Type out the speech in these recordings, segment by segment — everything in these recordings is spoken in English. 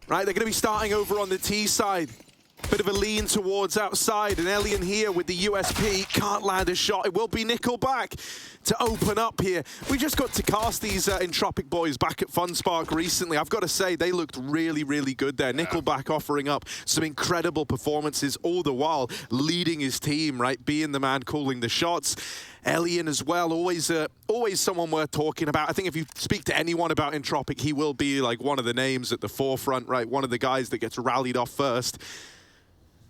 right? They're going to be starting over on the T side. Bit of a lean towards outside, and Elian here with the USP can't land a shot. It will be Nickelback to open up here. We just got to cast these Entropiq boys back at FunSpark recently. I've got to say, they looked really, really good there. Yeah. Nickelback offering up some incredible performances, all the while leading his team, right? Being the man calling the shots. Elian as well, always someone worth talking about. I think if you speak to anyone about Entropiq, he will be like one of the names at the forefront, right? One of the guys that gets rallied off first.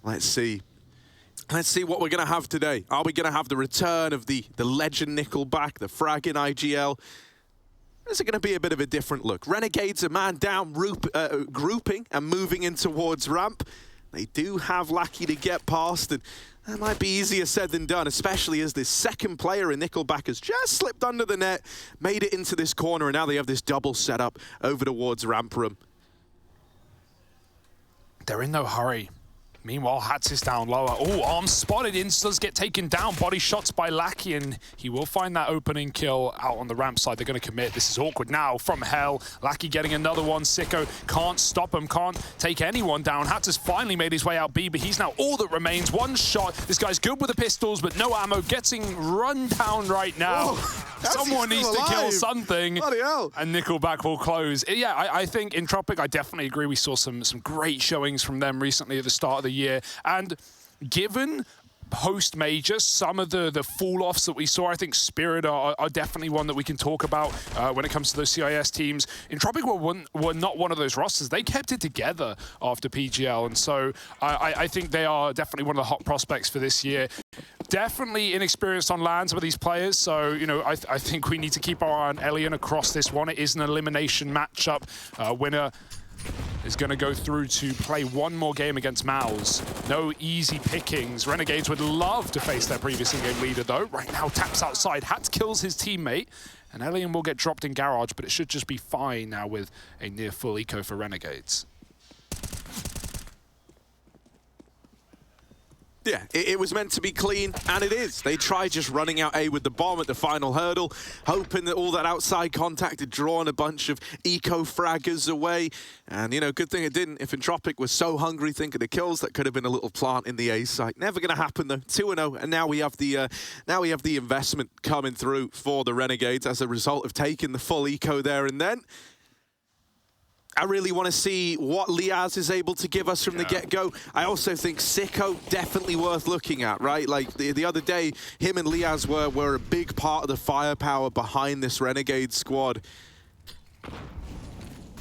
Let's see. Let's see what we're going to have today. Are we going to have the return of the legend Nickelback, the frag in IGL? Is it going to be a bit of a different look? Renegades, a man down, grouping and moving in towards ramp. They do have Lackey to get past, and that might be easier said than done, especially as this second player in Nickelback has just slipped under the net, made it into this corner, and now they have this double setup over towards ramp room. They're in no hurry. Meanwhile, Hats is down lower. Oh, arm spotted. Instas get taken down. Body shots by Lackey, and he will find that opening kill out on the ramp side. They're going to commit. This is awkward now from Hell. Lackey getting another one. Sicko can't stop him, can't take anyone down. Hats has finally made his way out B, but he's now all that remains. One shot. This guy's good with the pistols, but no ammo. Getting run down right now. Someone needs to kill something. Bloody hell. And Nickelback will close. Yeah, I think Entropiq, I definitely agree. We saw some great showings from them recently at the start of the year. And given post-major, some of the fall-offs that we saw, I think Spirit are definitely one that we can talk about when it comes to those CIS teams. Entropiq were not one of those rosters. They kept it together after PGL, and so I think they are definitely one of the hot prospects for this year. Definitely inexperienced on land, some of these players, so you know I think we need to keep our eye on Elian across this one. It is an elimination matchup. Winner is going to go through to play one more game against Mouse. No easy pickings. Renegades would love to face their previous in-game leader, though. Right now, taps outside. Hats kills his teammate, and Elian will get dropped in Garage, but it should just be fine now with a near full eco for Renegades. Yeah, it was meant to be clean, and it is. They tried just running out A with the bomb at the final hurdle, hoping that all that outside contact had drawn a bunch of eco-fraggers away. And, you know, good thing it didn't. If Entropiq was so hungry thinking of kills, that could have been a little plant in the A site. Never going to happen, though. 2-0, and now we have the investment coming through for the Renegades as a result of taking the full eco there and then. I really want to see what Liaz is able to give us from the get-go. I also think Sicko definitely worth looking at, right? Like the other day, him and Liaz were a big part of the firepower behind this Renegade squad.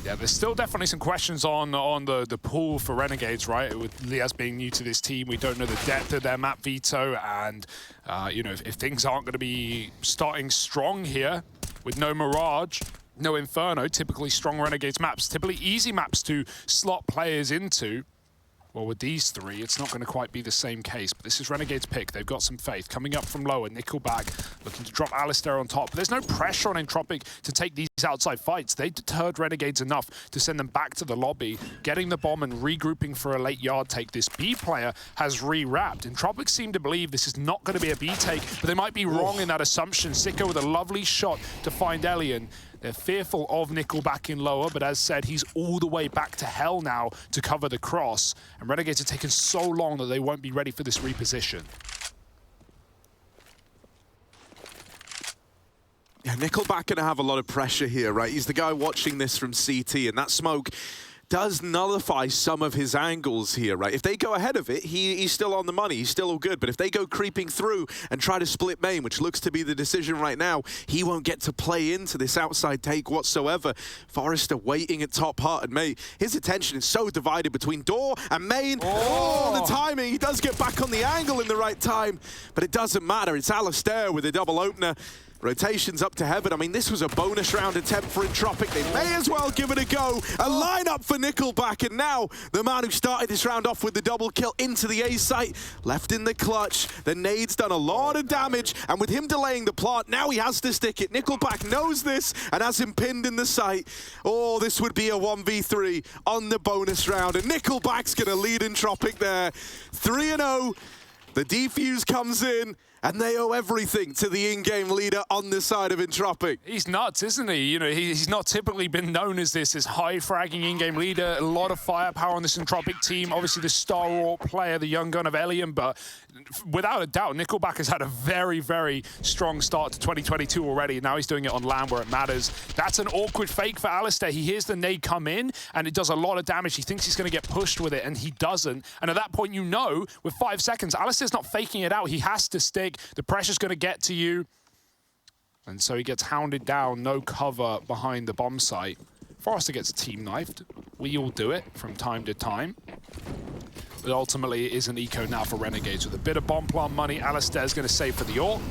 Yeah, there's still definitely some questions on the pool for Renegades, right? With Liaz being new to this team, we don't know the depth of their map veto, and you know, if things aren't going to be starting strong here with no Mirage, no Inferno, typically strong Renegades maps, typically easy maps to slot players into. Well, with these three, it's not going to quite be the same case, but this is Renegade's pick. They've got some faith. Coming up from lower, Nickelback looking to drop Alistair on top. But there's no pressure on Entropiq to take these outside fights. They deterred Renegades enough to send them back to the lobby, getting the bomb and regrouping for a late yard take. This B player has re-wrapped. Entropiq seem to believe this is not going to be a B take, but they might be wrong in that assumption. Sicko with a lovely shot to find Elian. They're fearful of Nickelback in lower, but as said, he's all the way back to Hell now to cover the cross. And Renegades have taken so long that they won't be ready for this reposition. Yeah, Nickelback going to have a lot of pressure here, right? He's the guy watching this from CT, and that smoke does nullify some of his angles here, right? If they go ahead of it, he's still on the money. He's still all good. But if they go creeping through and try to split main, which looks to be the decision right now, he won't get to play into this outside take whatsoever. Forrester waiting at top hut, and mate, his attention is so divided between door and main. Oh, the timing. He does get back on the angle in the right time, but it doesn't matter. It's Alistair with a double opener. Rotations up to heaven. I mean, this was a bonus round attempt for Entropiq. They may as well give it a go. A lineup for Nickelback, and now the man who started this round off with the double kill into the A site, left in the clutch. The nade's done a lot of damage, and with him delaying the plant, now he has to stick it. Nickelback knows this and has him pinned in the site. Oh, this would be a 1v3 on the bonus round, and Nickelback's gonna lead Entropiq there. 3-0. The defuse comes in, And they owe everything to the in-game leader on the side of Entropiq. He's nuts, isn't he? You know, he's not typically been known as this high-fragging in-game leader. A lot of firepower on this Entropiq team. Obviously, the stalwart player, the young gun of IEM, but without a doubt, Nickelback has had a very, very strong start to 2022 already. Now he's doing it on land where it matters. That's an awkward fake for Alistair. He hears the nade come in, and it does a lot of damage. He thinks he's going to get pushed with it, and he doesn't. And at that point, you know, with 5 seconds, Alistair's not faking it out. He has to stick. The pressure's going to get to you. And so he gets hounded down, no cover behind the bomb site. Forrester gets team knifed. We all do it from time to time. But ultimately, it is an eco now for Renegades. With a bit of bomb plant money, Alistair's going to save for the AWP.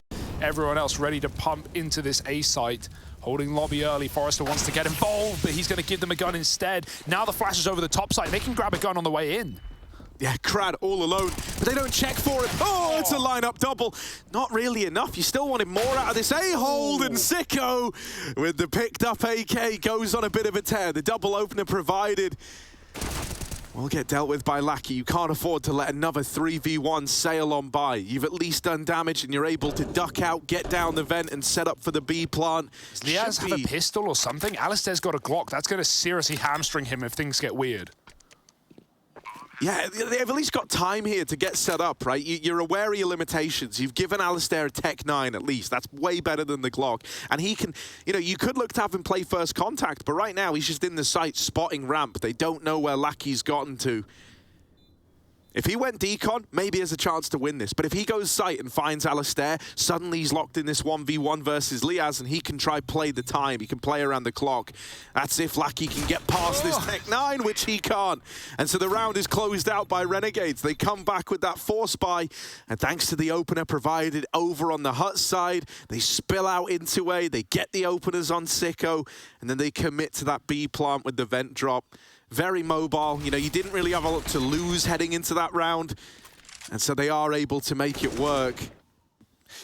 Everyone else ready to pump into this A site. Holding lobby early. Forrester wants to get involved, but he's going to give them a gun instead. Now the flash is over the top site. They can grab a gun on the way in. Yeah, Crad all alone, but they don't check for it. Oh, it's a lineup double. Not really enough. You still wanted more out of this A-hold, and Sicko with the picked up AK goes on a bit of a tear. The double opener provided will get dealt with by Lackey. You can't afford to let another 3v1 sail on by. You've at least done damage and you're able to duck out, get down the vent and set up for the B plant. Does Liaz have a pistol or something? Alistair's got a Glock. That's going to seriously hamstring him if things get weird. Yeah, they've at least got time here to get set up, right? You're aware of your limitations. You've given Alistair a Tech 9 at least. That's way better than the Glock. And he can, you know, you could look to have him play first contact, but right now he's just in the site spotting ramp. They don't know where Lackey's gotten to. If he went decon, maybe he has a chance to win this. But if he goes site and finds Alistair, suddenly he's locked in this 1v1 versus Liaz, and he can try play the time. He can play around the clock. That's if Lackey can get past this Tech 9, which he can't. And so the round is closed out by Renegades. They come back with that force buy, and thanks to the opener provided over on the hut side, they spill out into A, they get the openers on Sicko, and then they commit to that B plant with the vent drop. Very mobile. You know, you didn't really have a lot to lose heading into that round. And so they are able to make it work.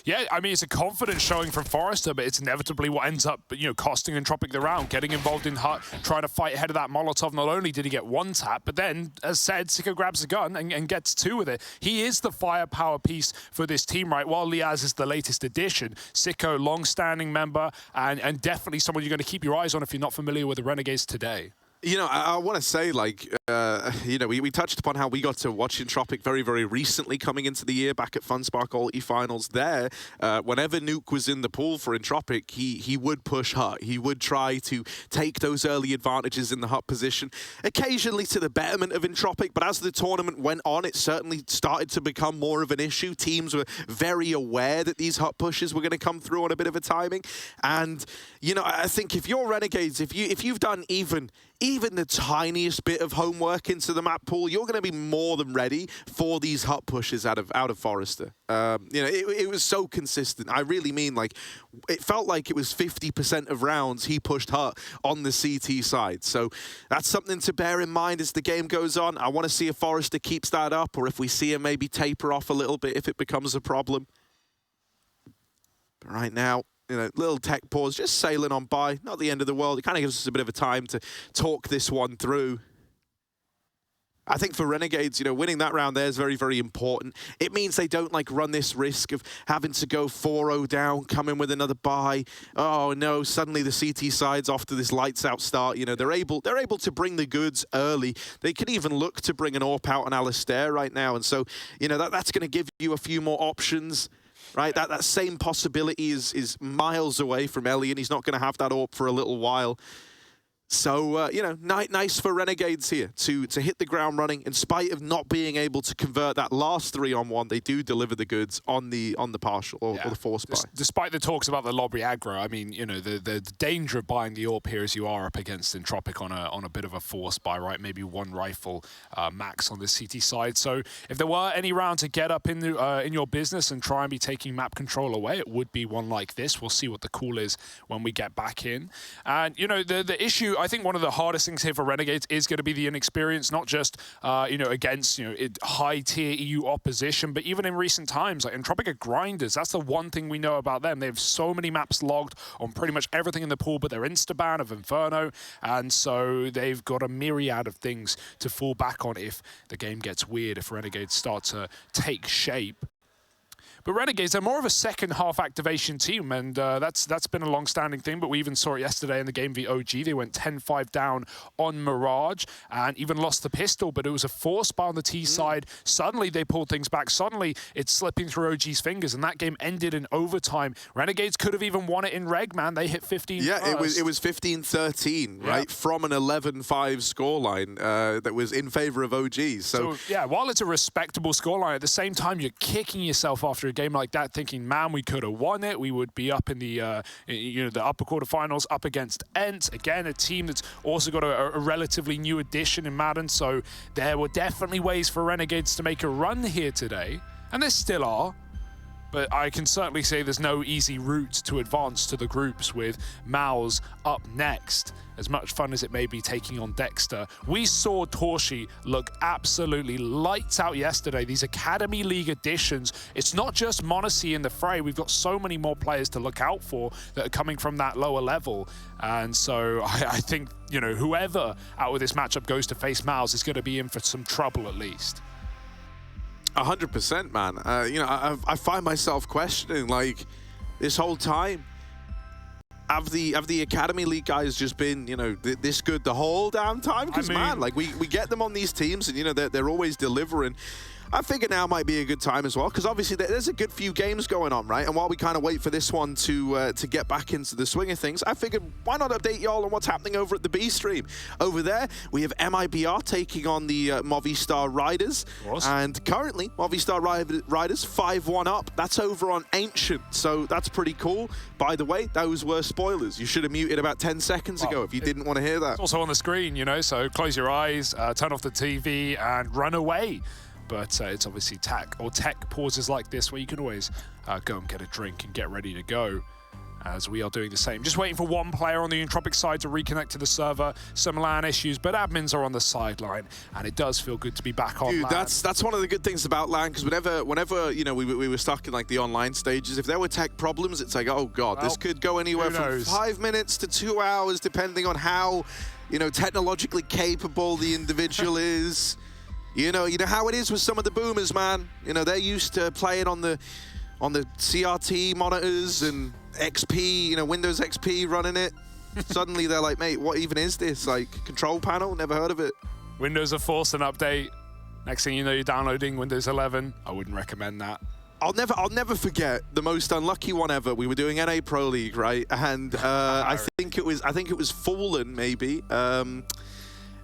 Yeah, I mean, it's a confidence showing from Forrester, but it's inevitably what ends up, you know, costing Entropiq the round, getting involved in hut, trying to fight ahead of that Molotov. Not only did he get 1 tap, but then, as said, Sicko grabs the gun and gets 2 with it. He is the firepower piece for this team, right? While Liaz is the latest addition, Sicko, long-standing member, and definitely someone you're going to keep your eyes on if you're not familiar with the Renegades today. You know, I want to say, like, you know, we touched upon how we got to watch Entropiq very, very recently coming into the year back at FunSpark Ulti Finals there. Whenever Nuke was in the pool for Entropiq, he would push hut. He would try to take those early advantages in the hut position, occasionally to the betterment of Entropiq, but as the tournament went on, it certainly started to become more of an issue. Teams were very aware that these hut pushes were going to come through on a bit of a timing. And, you know, I think if you're Renegades, if you've done even the tiniest bit of homework into the map pool, you're going to be more than ready for these hut pushes out of Forrester. You know, it was so consistent. I really mean, like, it felt like it was 50% of rounds he pushed hut on the CT side. So that's something to bear in mind as the game goes on. I want to see if Forrester keeps that up, or if we see him maybe taper off a little bit if it becomes a problem. But right now, you know, little tech pause, just sailing on by. Not the end of the world. It kind of gives us a bit of a time to talk this one through. I think for Renegades, you know, winning that round there is very, very important. It means they don't, like, run this risk of having to go 4-0 down, come in with another buy. Oh, no, suddenly the CT side's off to this lights-out start. You know, they're able to bring the goods early. They can even look to bring an AWP out on Alistair right now. And so, you know, that's going to give you a few more options. Right, that same possibility is miles away from Elian. He's not going to have that AWP for a little while. So, you know, nice for Renegades here to hit the ground running. In spite of not being able to convert that last 3-on-1, they do deliver the goods on the partial or the force buy. Despite the talks about the lobby aggro, I mean, you know, the danger of buying the AWP here is you are up against Entropiq on a bit of a force buy, right? Maybe 1 rifle max on the CT side. So if there were any round to get up in your business and try and be taking map control away, it would be one like this. We'll see what the call is when we get back in. And, you know, the issue, I think one of the hardest things here for Renegades is going to be the inexperience, not just, you know, against, you know, high-tier EU opposition, but even in recent times, like Entropiq are grinders. That's the one thing we know about them. They have so many maps logged on pretty much everything in the pool, but they're Instaban of Inferno, and so they've got a myriad of things to fall back on if the game gets weird, if Renegades start to take shape. But Renegades, they're more of a second half activation team, and that's been a long-standing thing, but we even saw it yesterday in the game v OG. They went 10-5 down on Mirage and even lost the pistol, but it was a force buy on the T side. Suddenly they pulled things back. Suddenly it's slipping through OG's fingers, and that game ended in overtime. Renegades could have even won it in reg, man. They hit 15 Yeah, first. it was 15-13, right? From an 11-5 scoreline that was in favor of OG. So yeah, while it's a respectable scoreline, at the same time, you're kicking yourself after a game like that, thinking, man, we could have won it. We would be up in the the upper quarterfinals, up against Ent. Again, a team that's also got a relatively new addition in Madden. So there were definitely ways for Renegades to make a run here today, and there still are. But I can certainly say there's no easy route to advance to the groups with Mouse up next. As much fun as it may be taking on Dexter, we saw Torshi look absolutely lights out yesterday. These Academy League additions, it's not just Monacy in the fray. We've got so many more players to look out for that are coming from that lower level. And so I think, you know, whoever out of this matchup goes to face Mouse is going to be in for some trouble at least. 100%, man. You know, I find myself questioning, like, this whole time, have the Academy League guys just been, you know, this good the whole damn time? Because, man, like, we get them on these teams, and, you know, they're always delivering. I figure now might be a good time as well, because obviously there's a good few games going on, right? And while we kind of wait for this one to get back into the swing of things, I figured why not update y'all on what's happening over at the B stream. Over there, we have MIBR taking on the Movistar Riders. And currently, Movistar Riders 5-1 up. That's over on Ancient, so that's pretty cool. By the way, those were spoilers. You should have muted about 10 seconds ago if you didn't want to hear that. It's also on the screen, you know, so close your eyes, turn off the TV, and run away. But it's obviously tech pauses like this where you can always go and get a drink and get ready to go, as we are doing the same. Just waiting for one player on the Entropiq side to reconnect to the server. Some LAN issues, but admins are on the sideline, and it does feel good to be back on LAN. That's one of the good things about LAN, because whenever you know we were stuck in like the online stages, if there were tech problems, it's like, oh god, well, this could go anywhere from 5 minutes to 2 hours, depending on how, you know, technologically capable the individual is. You know how it is with some of the boomers, man. You know, they're used to playing on the CRT monitors and XP, you know, Windows XP running it. Suddenly they're like, mate, what even is this? Like, control panel? Never heard of it. Windows are forced an update. Next thing you know, you're downloading Windows 11. I wouldn't recommend that. I'll never forget the most unlucky one ever. We were doing NA Pro League, right? And I think it was Fallen, maybe.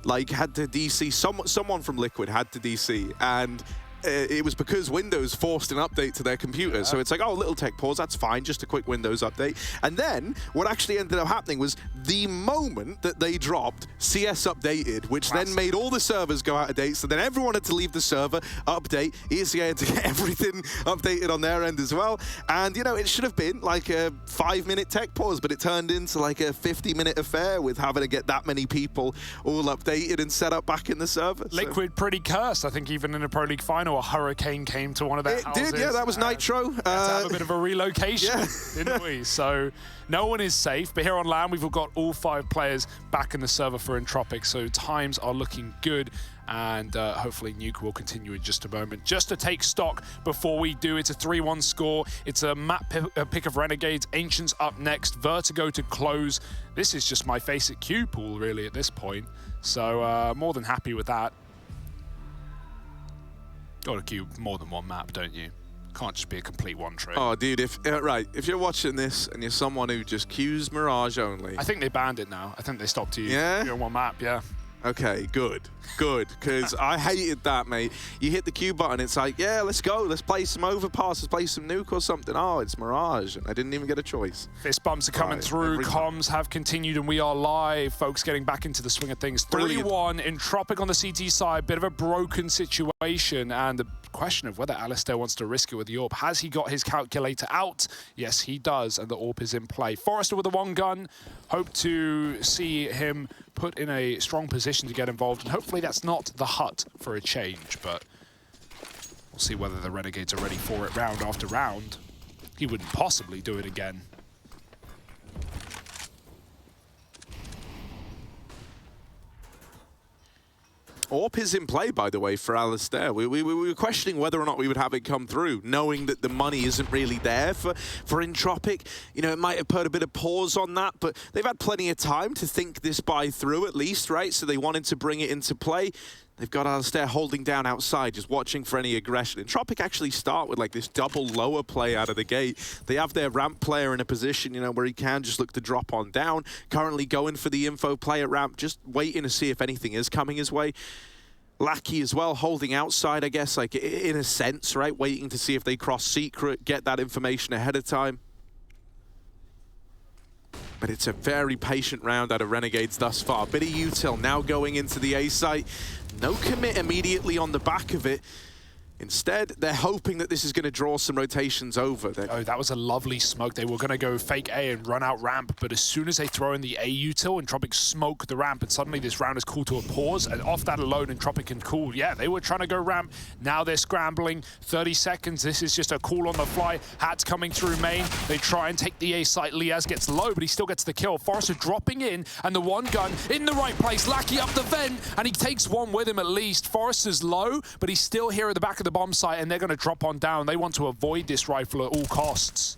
Like, had to DC, someone from Liquid had to DC, and it was because Windows forced an update to their computer. Yeah. So it's like, oh, little tech pause, that's fine, just a quick Windows update. And then what actually ended up happening was the moment that they dropped, CS updated, which then made all the servers go out of date. So then everyone had to leave the server, update. ESEA had to get everything updated on their end as well. And, you know, it should have been like a 5-minute tech pause, but it turned into like a 50-minute affair with having to get that many people all updated and set up back in the server. Liquid pretty cursed. I think even in a Pro League final, a hurricane came to one of their houses. It did, yeah, that was Nitro. To have a bit of a relocation, didn't we? So no one is safe, but here on LAN, we've got all 5 players back in the server for Entropiq, so times are looking good, and hopefully Nuke will continue in just a moment. Just to take stock before we do, it's a 3-1 score. It's a map pick of Renegades. Ancients up next, Vertigo to close. This is just my face at Q pool, really, at this point, so more than happy with that. Got to queue more than one map, don't you? Can't just be a complete one trick. Oh, dude, if you're watching this and you're someone who just queues Mirage only. I think they banned it now. I think they stopped you on one map, yeah. Okay, good, because I hated that, mate. You hit the Q button, it's like, yeah, let's go, let's play some Overpass, let's play some Nuke or something. Oh, it's Mirage, and I didn't even get a choice. Fist bumps are coming through, comms have continued, and we are live. Folks getting back into the swing of things. 3-1, Entropiq on the CT side, bit of a broken situation, and the question of whether Alistair wants to risk it with the AWP. Has he got his calculator out? Yes, he does, and the AWP is in play. Forrester with the 1 gun. Hope to see him put in a strong position to get involved, and hopefully that's not the hut for a change, but we'll see whether the Renegades are ready for it round after round. He wouldn't possibly do it again. AWP is in play, by the way, for Alistair. We were questioning whether or not we would have it come through, knowing that the money isn't really there for Entropiq. You know, it might have put a bit of pause on that, but they've had plenty of time to think this buy through at least, right? So they wanted to bring it into play. They've got Alistair holding down outside, just watching for any aggression. Entropiq actually start with like this double lower play out of the gate. They have their ramp player in a position, you know, where he can just look to drop on down. Currently going for the info play at ramp, just waiting to see if anything is coming his way. Lackey as well, holding outside, I guess, like in a sense, right? Waiting to see if they cross secret, get that information ahead of time. But it's a very patient round out of Renegades thus far. Bit of util now going into the A site. No commit immediately on the back of it. Instead, they're hoping that this is going to draw some rotations over. Oh, that was a lovely smoke. They were going to go fake A and run out ramp, but as soon as they throw in the A util, Entropiq smoke the ramp, and suddenly this round is called to a pause, and off that alone, Entropiq can call. Yeah, they were trying to go ramp. Now they're scrambling. 30 seconds. This is just a call on the fly. Hat's coming through main. They try and take the A site. Liaz gets low, but he still gets the kill. Forrester dropping in, and the one gun in the right place. Lackey up the vent, and he takes one with him at least. Forrester's low, but he's still here at the back of the bomb site, and they're going to drop on down. They want to avoid this rifle at all costs.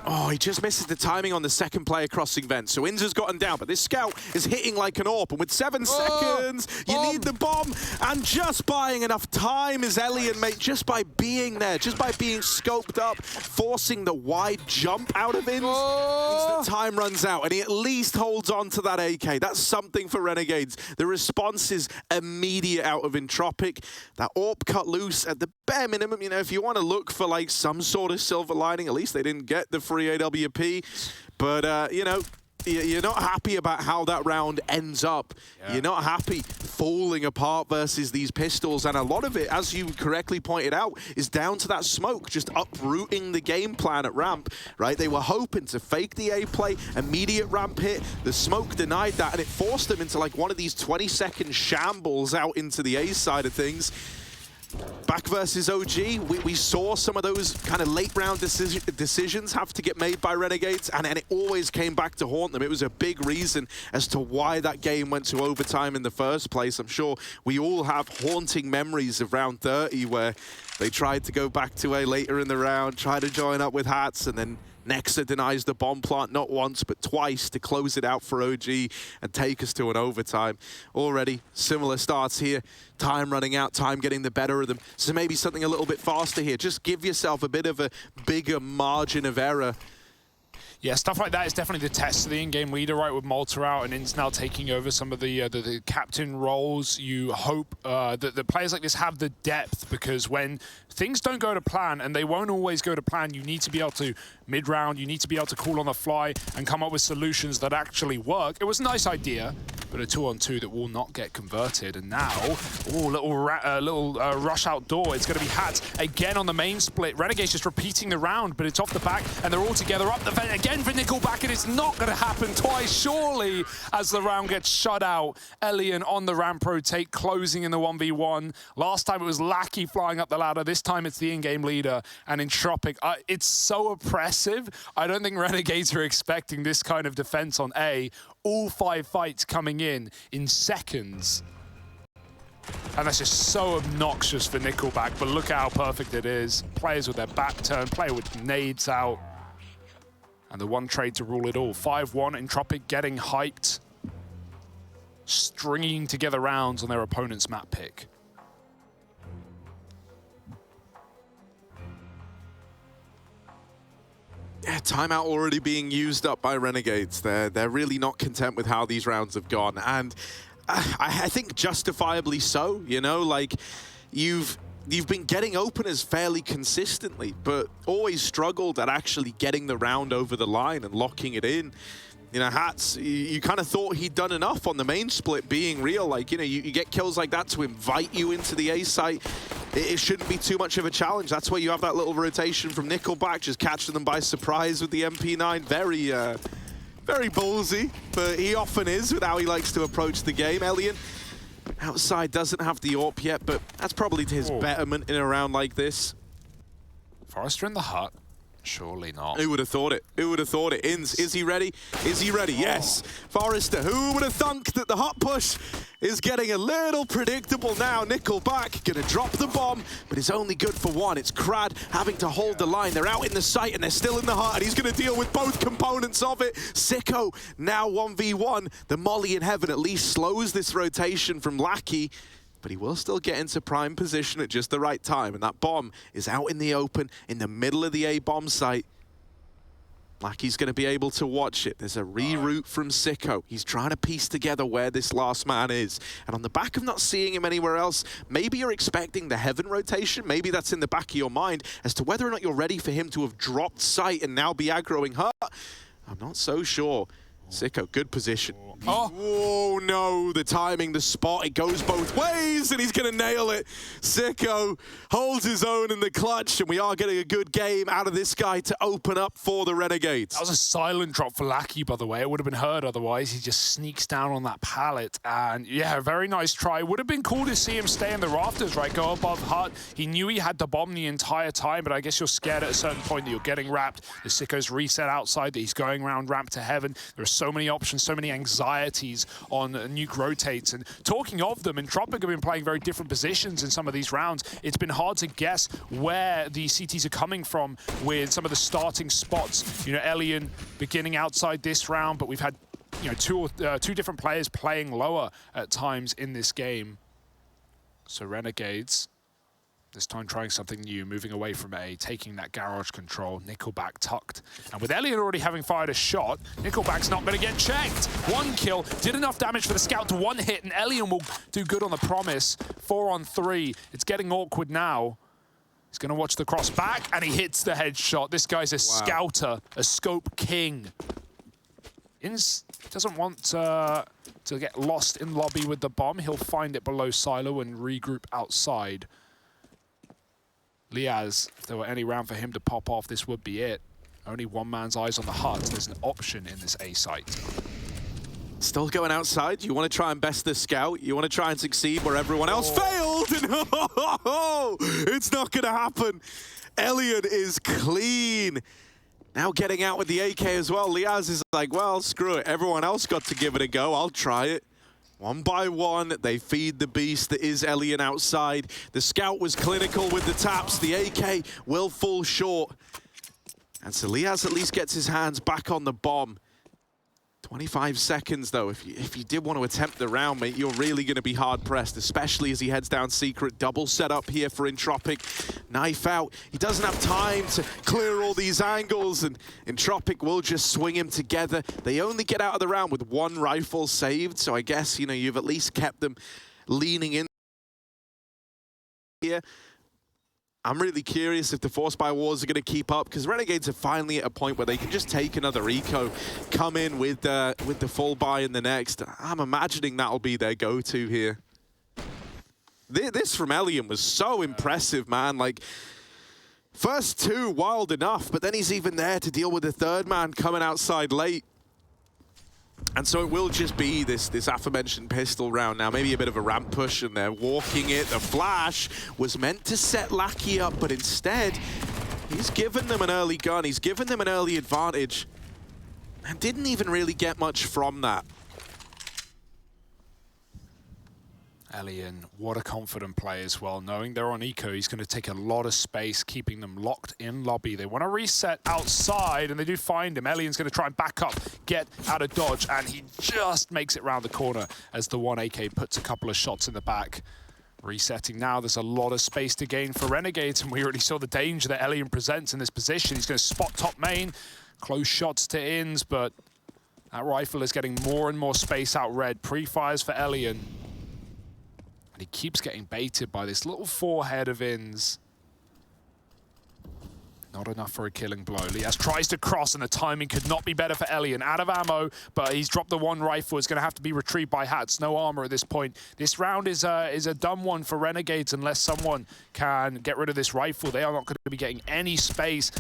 Oh, he just misses the timing on the second player crossing vent. So Inza's gotten down, but this scout is hitting like an AWP. And with 7 seconds, you need the bomb. And just buying enough time is Elian, mate, just by being there, just by being scoped up, forcing the wide jump out of Inz. The time runs out, and he at least holds on to that AK. That's something for Renegades. The response is immediate out of Entropiq. That AWP cut loose at the bare minimum. You know, if you want to look for like some sort of silver lining, at least they didn't get the free AWP, but you know, you're not happy about how that round ends up. Yeah. You're not happy falling apart versus these pistols, and a lot of it, as you correctly pointed out, is down to that smoke just uprooting the game plan at ramp, right? They were hoping to fake the A play, immediate ramp hit, the smoke denied that, and it forced them into like one of these 20-second shambles out into the A side of things. Back versus OG, we saw some of those kind of late round decisions have to get made by Renegades, and it always came back to haunt them. It was a big reason as to why that game went to overtime in the first place. I'm sure we all have haunting memories of round 30 where they tried to go back to A later in the round, try to join up with Hats, and then Nexa denies the bomb plant not once but twice to close it out for OG and take us to an overtime. Already similar starts here. Time running out, time getting the better of them. So maybe something a little bit faster here. Just give yourself a bit of a bigger margin of error. Yeah, stuff like that is definitely the test of the in-game leader, right? With Malta out and Inz now taking over some of the captain roles. You hope that the players like this have the depth, because when things don't go to plan, and they won't always go to plan, you need to be able to, mid-round, you need to be able to call on the fly and come up with solutions that actually work. It was a nice idea, but a 2-on-2 that will not get converted. And now, little rush outdoor. It's going to be Hat again on the main split. Renegade's just repeating the round, but it's off the back, and they're all together up the vent again for Nickelback, and it's not going to happen twice, surely, as the round gets shut out. Elian on the ramp rotate, closing in the 1v1. Last time it was Lackey flying up the ladder. This time it's the in-game leader, and Entropiq. It's so oppressive. I don't think Renegades are expecting this kind of defense on A. All 5 fights coming in seconds. And that's just so obnoxious for Nickelback, but look at how perfect it is. Players with their back turned, player with nades out. And the one trade to rule it all. 5-1, Entropiq getting hyped. Stringing together rounds on their opponent's map pick. Yeah, timeout already being used up by Renegades. They're really not content with how these rounds have gone, and I think justifiably so. You know, like you've been getting openers fairly consistently, but always struggled at actually getting the round over the line and locking it in. You know, Hats, you kind of thought he'd done enough on the main split being real. Like, you know, you get kills like that to invite you into the A site. It shouldn't be too much of a challenge. That's where you have that little rotation from Nickelback, just catching them by surprise with the MP9. Very ballsy, but he often is with how he likes to approach the game. Elian, outside, doesn't have the AWP yet, but that's probably to his betterment in a round like this. Forrester in the hut. Surely not. Who would have thought it? Who would have thought it? Inns, is he ready? Is he ready? Yes. Forrester, who would have thunk that the hot push is getting a little predictable now. Nickelback gonna drop the bomb, but it's only good for one. It's Krad having to hold the line. They're out in the sight and they're still in the heart, and he's gonna deal with both components of it. Sicko now 1v1. The molly in heaven at least slows this rotation from Lackey, but he will still get into prime position at just the right time, and that bomb is out in the open, in the middle of the A-bomb site. Lackey's going to be able to watch it. There's a reroute from Sicko. He's trying to piece together where this last man is. And on the back of not seeing him anywhere else, maybe you're expecting the heaven rotation. Maybe that's in the back of your mind as to whether or not you're ready for him to have dropped sight and now be aggroing her. I'm not so sure. Sicko, good position. Oh no, the timing, the spot, it goes both ways, and he's gonna nail it. Sicko holds his own in the clutch, and we are getting a good game out of this guy to open up for the Renegades. That was a silent drop for Lackey, by the way. It would have been heard otherwise. He just sneaks down on that pallet, and yeah, very nice try. Would have been cool to see him stay in the rafters, right? Go above hut. He knew he had the bomb the entire time, but I guess you're scared at a certain point that you're getting wrapped. The Sicko's reset outside, that he's going around ramp to heaven. There are so many options, so many anxieties on Nuke rotates. And talking of them, Entropiq have been playing very different positions in some of these rounds. It's been hard to guess where the CTs are coming from with some of the starting spots. You know, Elian beginning outside this round, but we've had, you know, two different players playing lower at times in this game. So Renegades, this time trying something new, moving away from A, taking that garage control. Nickelback tucked. And with Elian already having fired a shot, Nickelback's not going to get checked. One kill, did enough damage for the scout to one hit, and Elian will do good on the promise. 4 on 3. It's getting awkward now. He's going to watch the cross back, and he hits the headshot. This guy's a scouter, a scope king. Inns doesn't want to get lost in lobby with the bomb. He'll find it below silo and regroup outside. Liaz, if there were any round for him to pop off, this would be it. Only one man's eyes on the hut. There's an option in this A site. Still going outside. You want to try and best the scout. You want to try and succeed where everyone else failed. And it's not going to happen. Elian is clean. Now getting out with the AK as well. Liaz is like, well, screw it. Everyone else got to give it a go. I'll try it. One by one, they feed the beast that is Elian outside. The scout was clinical with the taps. The AK will fall short. And so Liaz at least gets his hands back on the bomb. 25 seconds, though. If you did want to attempt the round, mate, you're really going to be hard-pressed, especially as he heads down secret. Double setup here for Entropiq. Knife out. He doesn't have time to clear all these angles, and Entropiq will just swing him together. They only get out of the round with one rifle saved, so I guess, you know, you've at least kept them leaning in here. I'm really curious if the Force by Wars are going to keep up, because Renegades are finally at a point where they can just take another eco, come in with the full buy in the next. I'm imagining that'll be their go-to here. This from Elian was so impressive, man. Like, first two, wild enough, but then he's even there to deal with the third man coming outside late. And so it will just be this aforementioned pistol round now. Maybe a bit of a ramp push, and they're walking it. The flash was meant to set Lackey up, but instead, he's given them an early gun. He's given them an early advantage, and didn't even really get much from that. Elian, what a confident play as well. Knowing they're on eco, he's going to take a lot of space, keeping them locked in lobby. They want to reset outside, and they do find him. Elian's going to try and back up, get out of dodge, and he just makes it round the corner as the one AK puts a couple of shots in the back. Resetting now, there's a lot of space to gain for Renegades, and we already saw the danger that Elian presents in this position. He's going to spot top main, close shots to Inns, but that rifle is getting more and more space out red. Pre-fires for Elian. He keeps getting baited by this little forehead of Inns. Not enough for a killing blow. Liaz tries to cross, and the timing could not be better for Elian. Out of ammo, but he's dropped the one rifle. It's going to have to be retrieved by Hats. No armor at this point. This round is a dumb one for Renegades unless someone can get rid of this rifle. They are not going to be getting any space.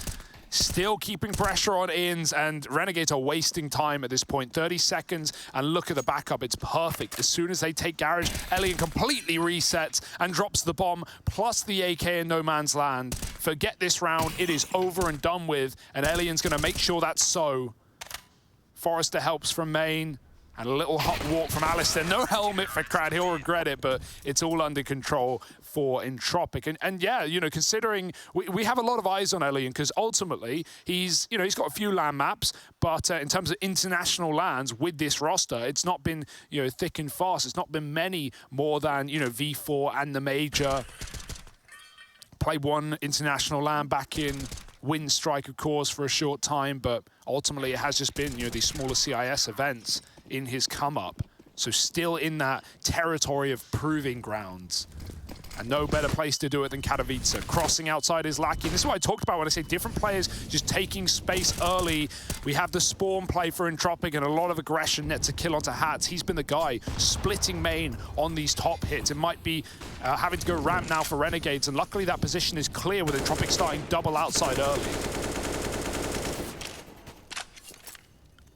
still keeping pressure on Ins, and Renegades are wasting time at this point. 30 seconds, and look at the backup. It's perfect. As soon as they take Garage, Elian completely resets and drops the bomb, plus the AK in no man's land. Forget this round. It is over and done with, and Elian's going to make sure that's so. Forrester helps from main, and a little hot walk from Alistair. No helmet for Crad. He'll regret it, but it's all under control for Entropiq. And yeah, you know, considering we have a lot of eyes on Elian, because ultimately he's got a few LAN maps, but in terms of international LANs with this roster, it's not been, you know, thick and fast. It's not been many more than, you know, V4 and the major. Played one international LAN back in Windstrike, of course, for a short time, but ultimately it has just been, you know, these smaller CIS events in his come up. So still in that territory of proving grounds. And no better place to do it than Katowice. Crossing outside is Lackey. This is what I talked about when I say different players just taking space early. We have the spawn play for Entropiq and a lot of aggression net to kill onto Hats. He's been the guy splitting main on these top hits. It might be having to go ramp now for Renegades, and luckily that position is clear with Entropiq starting double outside early.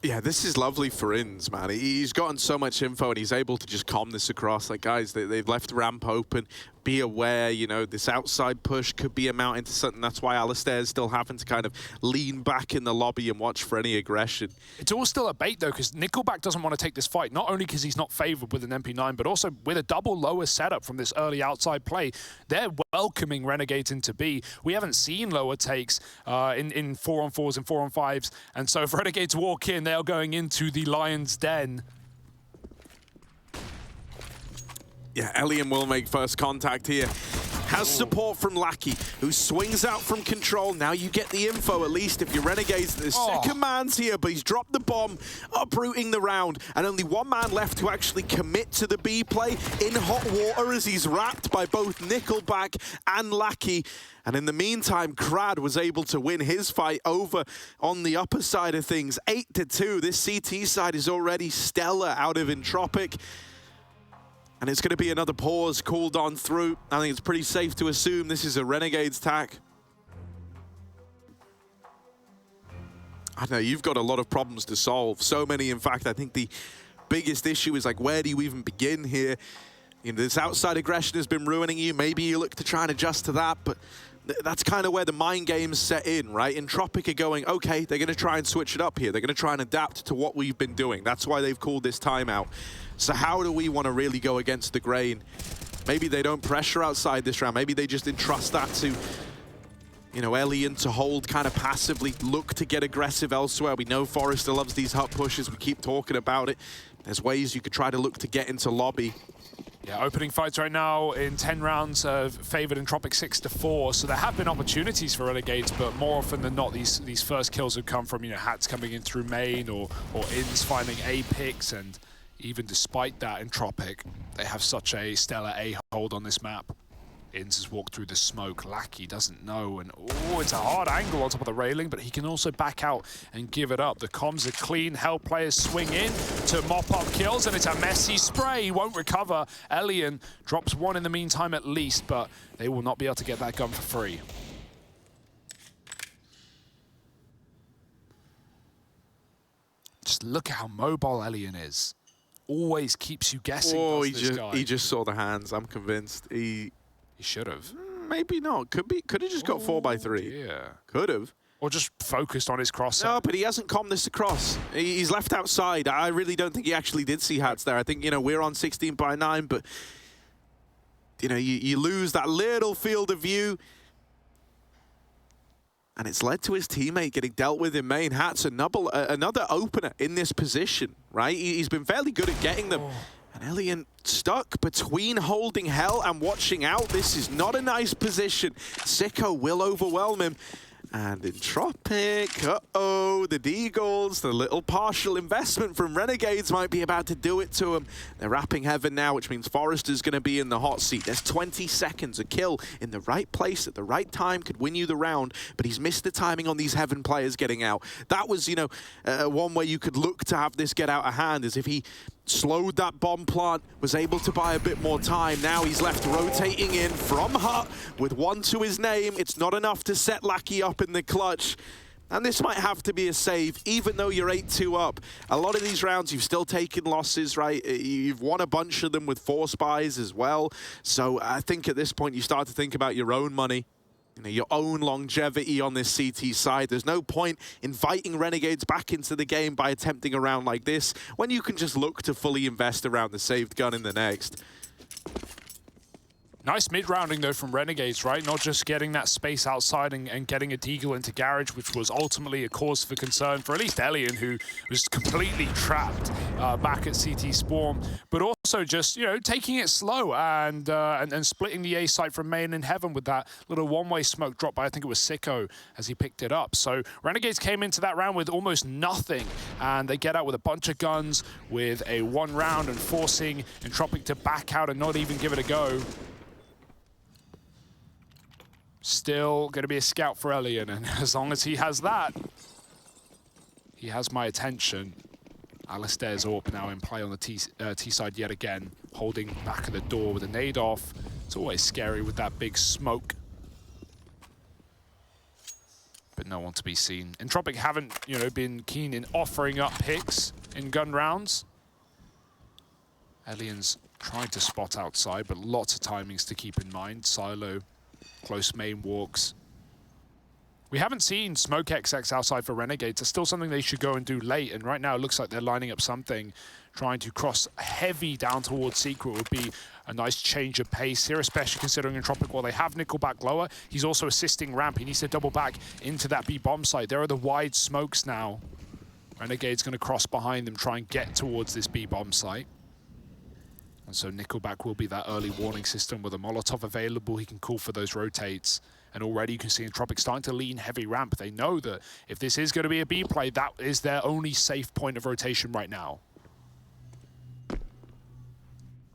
Yeah, this is lovely for Ins, man. He's gotten so much info and he's able to just calm this across. Like, guys, they've left ramp open. Be aware, you know, this outside push could be a mount into something. That's why Alistair's still having to kind of lean back in the lobby and watch for any aggression. It's all still a bait, though, because Nickelback doesn't want to take this fight, not only because he's not favored with an MP9, but also with a double lower setup from this early outside play. They're welcoming Renegades into B. We haven't seen lower takes in 4-on-4s and 4-on-5s, and so if Renegades walk in, they are going into the Lion's Den. Yeah, Elian will make first contact here. Has support from Lackey, who swings out from control. Now you get the info, at least, if you're Renegades. The second man's here, but he's dropped the bomb, uprooting the round. And only one man left to actually commit to the B play in hot water as he's wrapped by both Nickelback and Lackey. And in the meantime, Crad was able to win his fight over on the upper side of things. 8-2. This CT side is already stellar out of Entropiq. And it's going to be another pause called on through. I think it's pretty safe to assume this is a Renegades tack. I don't know, you've got a lot of problems to solve. So many, in fact. I think the biggest issue is, like, where do you even begin here? You know, this outside aggression has been ruining you. Maybe you look to try and adjust to that, but that's kind of where the mind games set in, right? Entropiq are going, okay, they're going to try and switch it up here. They're going to try and adapt to what we've been doing. That's why they've called this timeout. So how do we want to really go against the grain? Maybe they don't pressure outside this round. Maybe they just entrust that to, you know, Elian to hold kind of passively, look to get aggressive elsewhere. We know Forrester loves these hut pushes. We keep talking about it. There's ways you could try to look to get into lobby. Yeah, opening fights right now in 10 rounds have favored Entropiq 6-4, so there have been opportunities for Renegades, but more often than not, these first kills have come from, you know, Hats coming in through main or Ins finding A picks, and even despite that, Entropiq, they have such a stellar A hold on this map. Ins has walked through the smoke. Lackey doesn't know, and oh, it's a hard angle on top of the railing, but he can also back out and give it up. The comms are clean. Hell players swing in to mop up kills, and it's a messy spray. He won't recover. Elian drops one in the meantime at least, but they will not be able to get that gun for free. Just look at how mobile Elian is. Always keeps you guessing. Oh, he just saw the hands. I'm convinced. He should have. Maybe not. Could have just got 4x3. Yeah. Could have. Or just focused on his cross. No, but he hasn't calmed this across. He's left outside. I really don't think he actually did see Hats there. I think, you know, we're on 16/9, but, you know, you lose that little field of view. And it's led to his teammate getting dealt with in main. Hats, another opener in this position, right? He's been fairly good at getting them. And Elian stuck between holding Hell and watching out. This is not a nice position. Sicko will overwhelm him. And Entropiq, uh-oh, the Deagles, the little partial investment from Renegades might be about to do it to him. They're wrapping Heaven now, which means Forrester's going to be in the hot seat. There's 20 seconds. A kill in the right place at the right time could win you the round, but he's missed the timing on these Heaven players getting out. That was, you know, one way you could look to have this get out of hand, is if he slowed that bomb plant, was able to buy a bit more time. Now he's left rotating in from Hut with 1 to his name. It's not enough to set Lackey up in the clutch. And this might have to be a save, even though you're 8-2 up. A lot of these rounds, you've still taken losses, right? You've won a bunch of them with 4 spies as well. So I think at this point, you start to think about your own money. You know, your own longevity on this CT side. There's no point inviting Renegades back into the game by attempting a round like this when you can just look to fully invest around the saved gun in the next. Nice mid-rounding, though, from Renegades, right? Not just getting that space outside and getting a deagle into Garage, which was ultimately a cause for concern for at least Elian, who was completely trapped back at CT Spawn, but also just, you know, taking it slow and splitting the A site from main in heaven with that little one-way smoke drop by, I think it was Sicko, as he picked it up. So Renegades came into that round with almost nothing, and they get out with a bunch of guns with a 1 round and forcing Entropiq to back out and not even give it a go. Still going to be a scout for Elian, and as long as he has that, he has my attention. Alistair's AWP now in play on the T side yet again, holding back of the door with a nade off. It's always scary with that big smoke. But no one to be seen. Entropiq haven't, you know, been keen in offering up picks in gun rounds. Elian's trying to spot outside, but lots of timings to keep in mind. Silo, close main walks. We haven't seen Smoke XX outside for Renegades. It's still something they should go and do late, and right now it looks like they're lining up something, trying to cross heavy down towards Secret would be a nice change of pace here, especially considering Entropiq, while they have Nickelback lower, he's also assisting ramp. He needs to double back into that B bomb site. There are the wide smokes now. Renegade's going to cross behind them, try and get towards this B bomb site. And so Nickelback will be that early warning system with a Molotov available. He can call for those rotates. And already you can see Entropiq starting to lean heavy ramp. They know that if this is going to be a B play, that is their only safe point of rotation right now.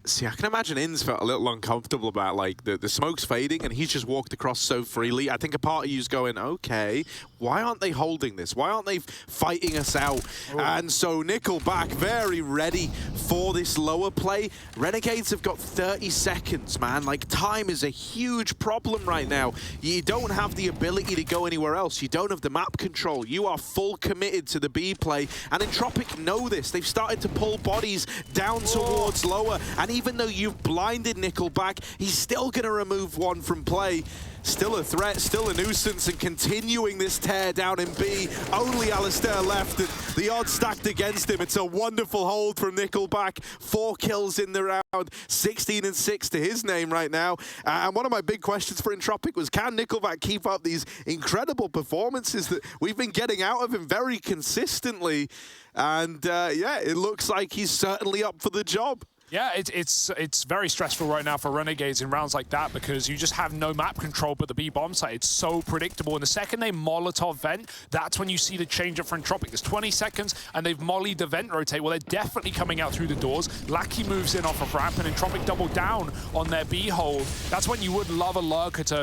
See, I can imagine Inns felt a little uncomfortable about, like, the smoke's fading and he's just walked across so freely. I think a part of you's going, okay, why aren't they holding this? Why aren't they fighting us out? Oh. And so Nickelback very ready for this lower play. Renegades have got 30 seconds, man. Like, time is a huge problem right now. You don't have the ability to go anywhere else. You don't have the map control. You are full committed to the B play. And Entropiq know this. They've started to pull bodies down towards lower. And even though you've blinded Nickelback, he's still going to remove one from play. Still a threat, still a nuisance, and continuing this tear down in B. Only Alistair left, and the odds stacked against him. It's a wonderful hold from Nickelback. 4 kills in the round, 16-6 to his name right now. And one of my big questions for Entropiq was, can Nickelback keep up these incredible performances that we've been getting out of him very consistently? And yeah, it looks like he's certainly up for the job. Yeah, it's very stressful right now for Renegades in rounds like that because you just have no map control but the B bomb site. It's so predictable. And the second they Molotov vent, that's when you see the change up for Entropiq. There's 20 seconds and they've mollied the vent rotate. Well, they're definitely coming out through the doors. Lackey moves in off of ramp and Entropiq double down on their B hold. That's when you would love a lurker to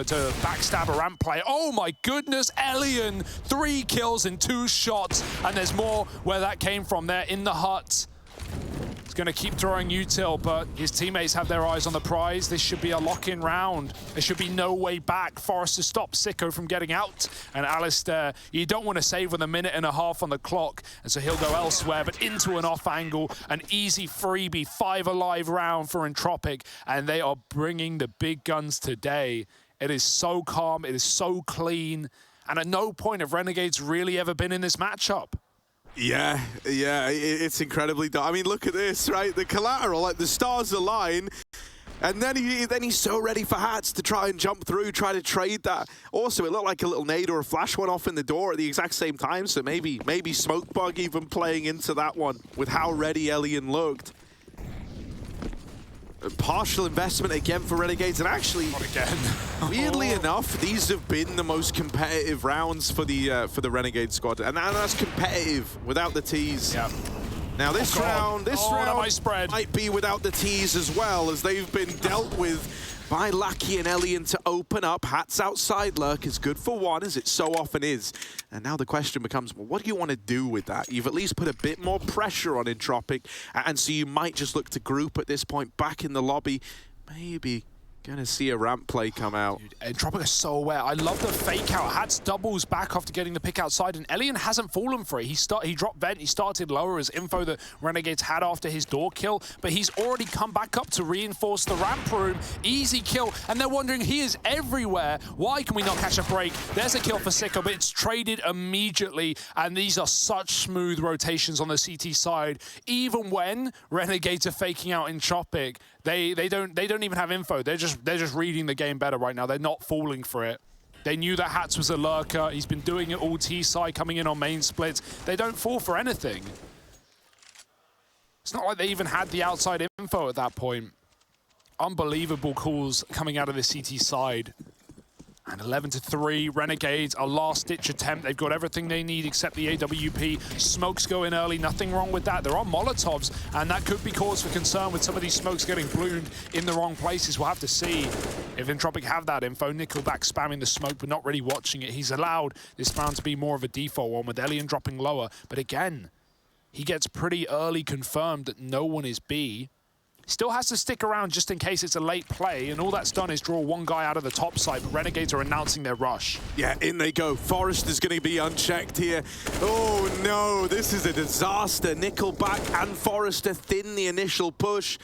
backstab a ramp play. Oh my goodness, Elian, 3 kills in 2 shots. And there's more where that came from there in the hut. Going to keep throwing util, but his teammates have their eyes on the prize. This should be a lock-in round. There should be no way back. Forrester stops Sicko from getting out. And Alistair, you don't want to save with 1.5 minutes on the clock, and so he'll go elsewhere, but into an off angle, an easy freebie, 5 alive round for Entropiq, and they are bringing the big guns today. It is so calm, it is so clean, and at no point have Renegades really ever been in this matchup. Yeah, it's incredibly dark. I mean, look at this, right? The collateral, like the stars align, and then he's so ready for Hats to try and jump through, try to trade that. Also, it looked like a little nade or a flash went off in the door at the exact same time, so maybe Smokebug even playing into that one with how ready Elian looked. Partial investment again for Renegades, and actually, not again. Weirdly enough, these have been the most competitive rounds for the Renegade squad, and that's competitive without the T's. Yep. Now this round might be without the T's as well, as they've been dealt with by Lackey and Elian to open up. Hats outside lurk is good for one, as it so often is. And now the question becomes, well, what do you want to do with that? You've at least put a bit more pressure on Entropiq, and so you might just look to group at this point back in the lobby. Maybe gonna see a ramp play come out. Dude, Entropiq is so aware. I love the fake out. Hats doubles back after getting the pick outside, and Elian hasn't fallen for it. He dropped vent, he started lower as info that Renegades had after his door kill, but he's already come back up to reinforce the ramp room. Easy kill, and they're wondering, he is everywhere. Why can we not catch a break? There's a kill for Sicko, but it's traded immediately, and these are such smooth rotations on the CT side. Even when Renegades are faking out Entropiq, they don't even have info. They're just reading the game better right now. They're not falling for it. They knew that Hats was a lurker. He's been doing it all T side, coming in on main splits. They don't fall for anything. It's not like they even had the outside info at that point. Unbelievable calls coming out of the CT side. And 11-3, Renegades, a last-ditch attempt. They've got everything they need except the AWP. Smokes go in early, nothing wrong with that. There are Molotovs, and that could be cause for concern with some of these smokes getting bloomed in the wrong places. We'll have to see if Entropiq have that info. Nickelback spamming the smoke, but not really watching it. He's allowed this round to be more of a default one, with Elian dropping lower. But again, he gets pretty early confirmed that no one is B. Still has to stick around just in case it's a late play, and all that's done is draw one guy out of the top side, but Renegades are announcing their rush. Yeah, in they go. Forrest is going to be unchecked here. Oh no, this is a disaster. Nickelback and Forrester thin the initial push,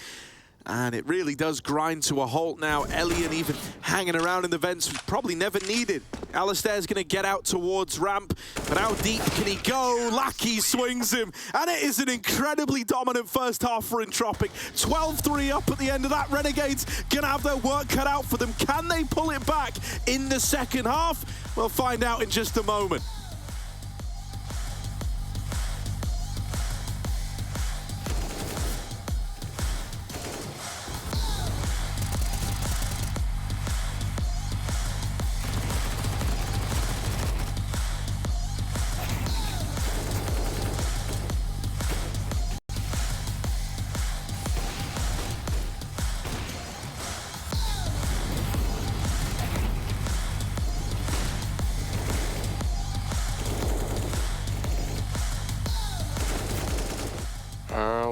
and it really does grind to a halt now. Elian even hanging around in the vents, probably never needed. Alistair's going to get out towards ramp, but how deep can he go? Lackey swings him, and it is an incredibly dominant first half for Entropiq. 12-3 up at the end of that. Renegades going to have their work cut out for them. Can they pull it back in the second half? We'll find out in just a moment.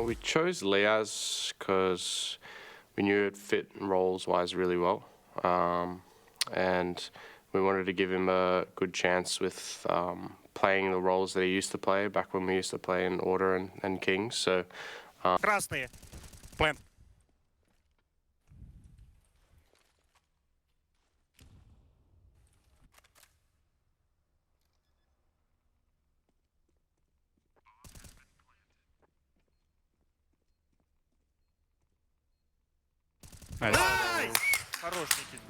We chose Liaz because we knew it fit roles-wise really well, and we wanted to give him a good chance with playing the roles that he used to play back when we used to play in Order and Kings. So, Красные. План. Хорош, Никит.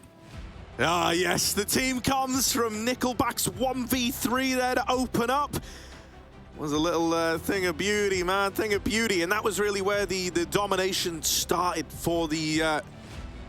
Ah, yes, the team comes from Nickelback's 1v3 there to open up. Was a little thing of beauty, man, thing of beauty. And that was really where the domination started for the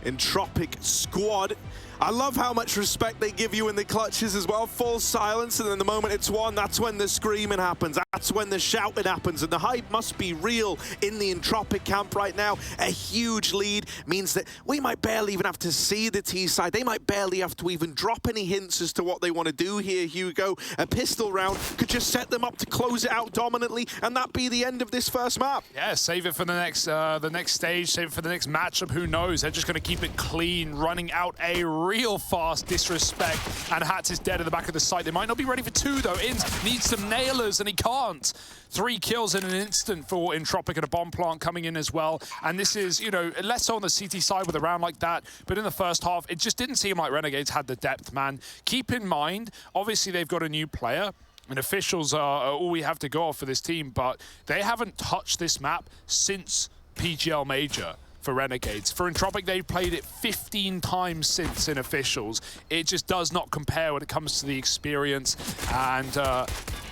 Entropiq squad. I love how much respect they give you in the clutches as well. Full silence, and then the moment it's won, that's when the screaming happens. That's when the shouting happens, and the hype must be real in the Entropiq camp right now. A huge lead means that we might barely even have to see the T side. They might barely have to even drop any hints as to what they want to do here, Hugo. A pistol round could just set them up to close it out dominantly, and that be the end of this first map. Yeah, save it for the next stage, save it for the next matchup. Who knows? They're just going to keep it clean, running out a real fast disrespect, and Hats is dead at the back of the site. They might not be ready for two though. Inns needs some nailers, and he can't. 3 kills in an instant for Entropiq, and a bomb plant coming in as well. And this is, you know, less so on the CT side with a round like that, but in the first half, it just didn't seem like Renegades had the depth, man. Keep in mind, obviously they've got a new player, and officials are all we have to go off for this team, but they haven't touched this map since PGL Major. For Renegades. For Entropiq, they've played it 15 times since in officials. It just does not compare when it comes to the experience. And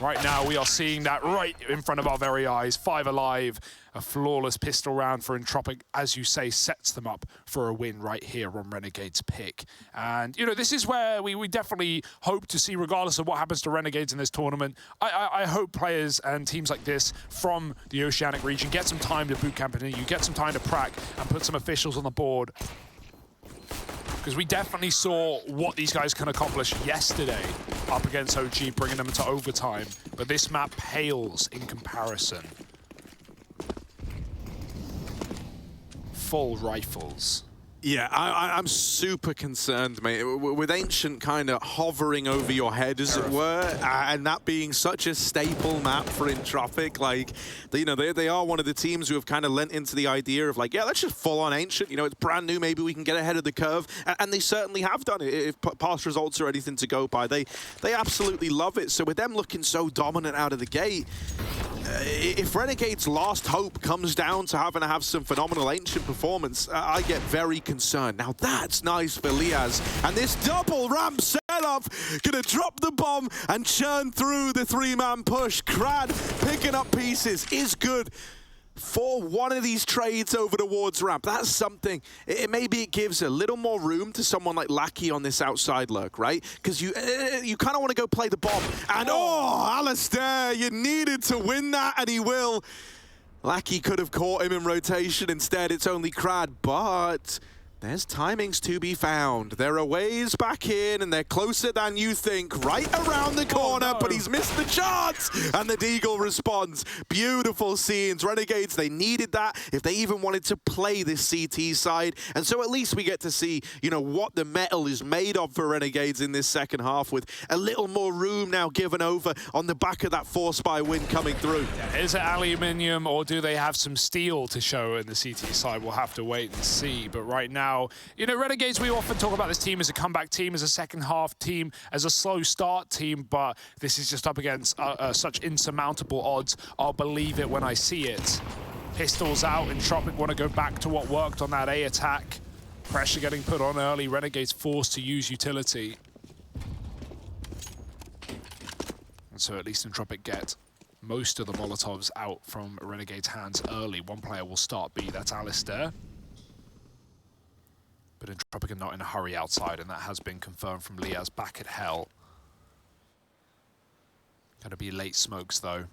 right now we are seeing that right in front of our very eyes. 5 alive. A flawless pistol round for Entropiq, as you say, sets them up for a win right here on Renegades pick. And, you know, this is where we definitely hope to see, regardless of what happens to Renegades in this tournament, I hope players and teams like this from the Oceanic region get some time to boot camp in you, get some time to prac and put some officials on the board. Because we definitely saw what these guys can accomplish yesterday up against OG, bringing them to overtime. But this map pales in comparison. Full rifles. Yeah, I'm super concerned, mate, with Ancient kind of hovering over your head, as it were, and that being such a staple map for Entropiq. Like, you know, they are one of the teams who have kind of lent into the idea of, like, yeah, let's just full on Ancient. You know, it's brand new, maybe we can get ahead of the curve, and they certainly have done it. If past results are anything to go by, they absolutely love it. So with them looking so dominant out of the gate, if Renegades' last hope comes down to having to have some phenomenal Ancient performance, I get very concerned. Now that's nice for Liaz, and this double ramp setup gonna drop the bomb and churn through the three-man push. Crad picking up pieces is good for one of these trades over towards ramp. That's something. Maybe it gives a little more room to someone like Lackey on this outside lurk, right? Because you kind of want to go play the bomb. And Alistair, you needed to win that, and he will. Lackey could have caught him in rotation. Instead, it's only Crad, but there's timings to be found. There are ways back in, and they're closer than you think. Right around the corner, but he's missed the chance, and the Deagle responds. Beautiful scenes. Renegades, they needed that if they even wanted to play this CT side, and so at least we get to see, you know, what the metal is made of for Renegades in this second half, with a little more room now given over on the back of that 4-spy win coming through. Is it aluminium, or do they have some steel to show in the CT side? We'll have to wait and see, but right now, you know, Renegades, we often talk about this team as a comeback team, as a second half team, as a slow start team, but this is just up against such insurmountable odds. I'll believe it when I see it. Pistols out, Entropiq want to go back to what worked on that A attack. Pressure getting put on early, Renegades forced to use utility. And so at least Entropiq get most of the Molotovs out from Renegades' hands early. One player will start B, that's Alistair. But Entropiq are not in a hurry outside, and that has been confirmed from Liaz back at Hell. Gonna be late smokes, though.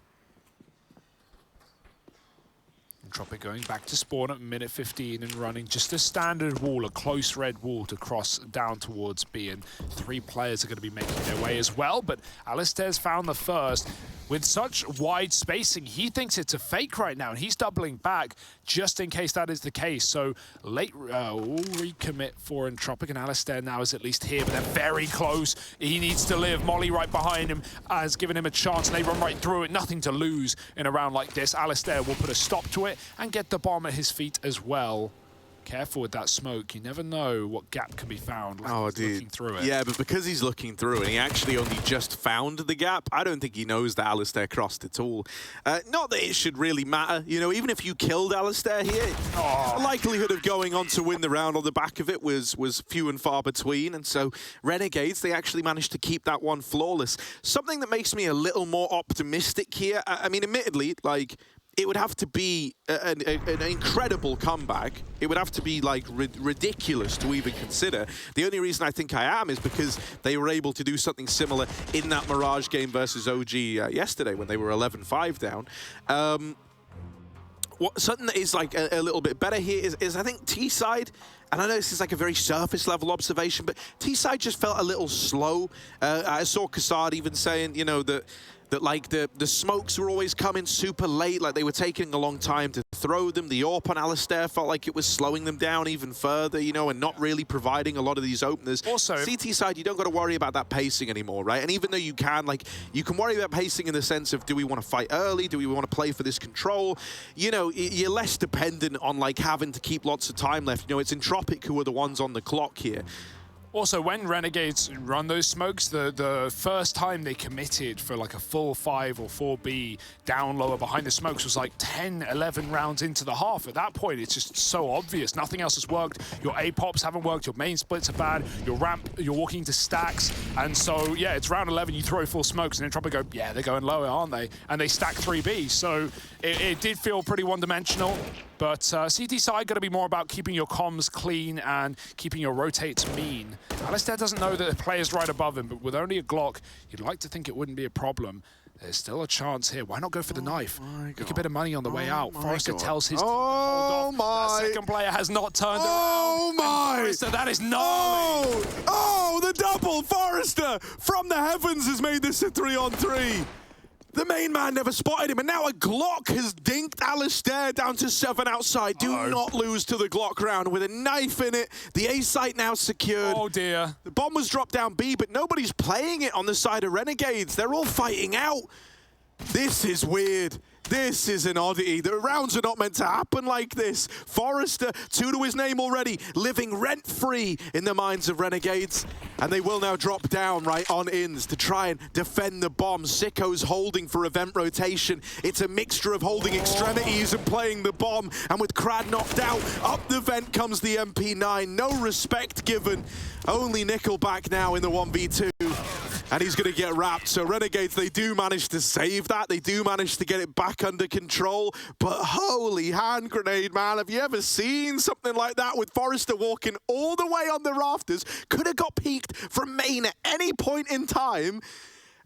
Entropiq going back to spawn at minute 15 and running just a standard wall, a close red wall to cross down towards B, and 3 players are going to be making their way as well, but Alistair's found the first. With such wide spacing, he thinks it's a fake right now, and he's doubling back just in case that is the case. So late recommit for Entropiq, and Alistair now is at least here, but they're very close. He needs to live. Molly right behind him has given him a chance, and they run right through it. Nothing to lose in a round like this. Alistair will put a stop to it and get the bomb at his feet as well. Careful with that smoke. You never know what gap can be found. Oh, dude. Looking through it. Yeah, but because he's looking through and he actually only just found the gap, I don't think he knows that Alistair crossed at all. Not that it should really matter. You know, even if you killed Alistair here, the likelihood of going on to win the round on the back of it was few and far between. And so Renegades, they actually managed to keep that one flawless. Something that makes me a little more optimistic here. I mean, admittedly, like, it would have to be an incredible comeback. It would have to be, like, ridiculous to even consider. The only reason I think I am is because they were able to do something similar in that Mirage game versus OG yesterday when they were 11-5 down. Something that is, like, a little bit better here is I think T-side, and I know this is like a very surface level observation, but T-side just felt a little slow. I saw Kassad even saying, you know, that like the smokes were always coming super late, like they were taking a long time to throw them. The AWP on Alistair felt like it was slowing them down even further, you know, and not really providing a lot of these openers. Also, CT side, you don't got to worry about that pacing anymore, right? And even though you can, like, you can worry about pacing in the sense of, do we want to fight early? Do we want to play for this control? You know, you're less dependent on, like, having to keep lots of time left. You know, it's Entropiq who are the ones on the clock here. Also, when Renegades run those smokes, the first time they committed for like a full 5 or 4B down lower behind the smokes was like 10, 11 rounds into the half. At that point, it's just so obvious. Nothing else has worked. Your A-pops haven't worked. Your main splits are bad. Your ramp, you're walking to stacks. And so, yeah, it's round 11. You throw full smokes, and then Entropiq go, yeah, they're going lower, aren't they? And they stack 3B. So it did feel pretty one-dimensional. But CT side got to be more about keeping your comms clean and keeping your rotates mean. Alistair doesn't know that the player's right above him, but with only a Glock, you'd like to think it wouldn't be a problem. There's still a chance here. Why not go for the knife? Make a God. bit of money on the way out. my Forrester God. tells his team to hold off. That second player has not turned around. My! Forrester, that is gnarly. Oh, the double! Forrester from the heavens has made this a 3-on-3. The main man never spotted him, and now a Glock has dinked Alistair down to 7 outside. Do not lose to the Glock round with a knife in it. The A site now secured. Oh dear. The bomb was dropped down B, but nobody's playing it on the side of Renegades. They're all fighting out. This is weird. This is an oddity. The rounds are not meant to happen like this. Forrester, 2 to his name already, living rent-free in the minds of Renegades. And they will now drop down right on ins to try and defend the bomb. Sicko's holding for event rotation. It's a mixture of holding extremities and playing the bomb. And with Krad knocked out, up the vent comes the MP9. No respect given. Only Nickelback now in the 1v2. And he's going to get wrapped. So Renegades, they do manage to save that. They do manage to get it back under control. But holy hand grenade, man. Have you ever seen something like that with Forrester walking all the way on the rafters? Could have got peeked from main at any point in time.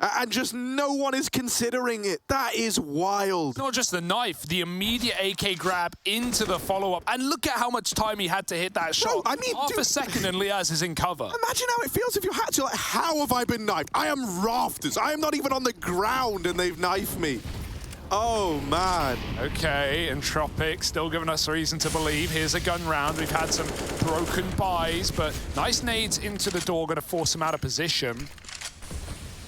And just no one is considering it. That is wild. Not just the knife, the immediate AK grab into the follow-up. And look at how much time he had to hit that shot. I mean, half a second and Liaz is in cover. Imagine how it feels if you're hatched. You're like, how have I been knifed? I am rafters. I am not even on the ground and they've knifed me. Oh, man. Okay, Entropiq still giving us reason to believe. Here's a gun round. We've had some broken buys, but nice nades into the door, going to force him out of position.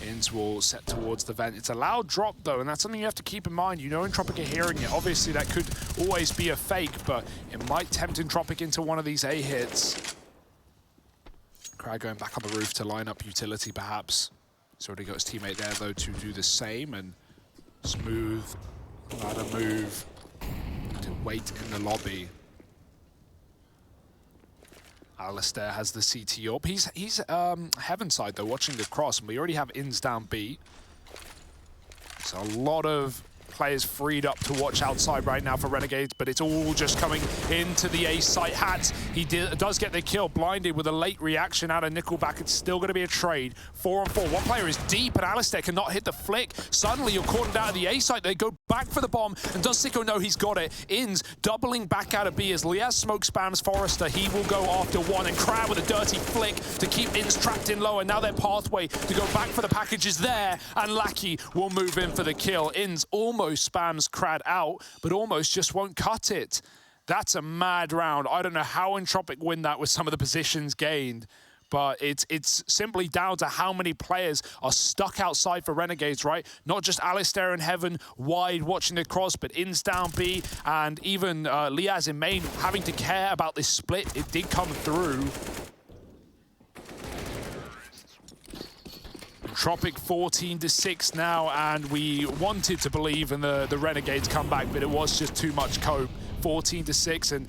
Ins will set towards the vent. It's a loud drop, though, and that's something you have to keep in mind. You know Entropiq are hearing it. Obviously, that could always be a fake, but it might tempt Entropiq into one of these A hits. Krad going back on the roof to line up utility, perhaps. He's already got his teammate there, though, to do the same, and smooth ladder move to wait in the lobby. Alistair has the CT up. He's heaven side though, watching the cross, and we already have ins down B. So a lot of players freed up to watch outside right now for Renegades, but it's all just coming into the A site. Hats, he does get the kill, blinded with a late reaction out of Nickelback. It's still going to be a trade. 4-on-4. One player is deep, and Alistair cannot hit the flick. Suddenly, you're caught out of the A site. They go back for the bomb, and does Sicko know he's got it? Ins doubling back out of B as Liaz smoke spams Forrester. He will go after one, and Krad with a dirty flick to keep Ins trapped in low, and now their pathway to go back for the package is there, and Lackey will move in for the kill. Ins almost spams Krad out, but almost just won't cut it. That's a mad round. I don't know how Entropiq win that with some of the positions gained, but it's simply down to how many players are stuck outside for Renegades, right? Not just Alistair in heaven, wide, watching the cross, but Ins down B, and even Liaz in main having to care about this split. It did come through. Entropiq 14-6 now, and we wanted to believe in the Renegades comeback, but it was just too much cope. 14-6, and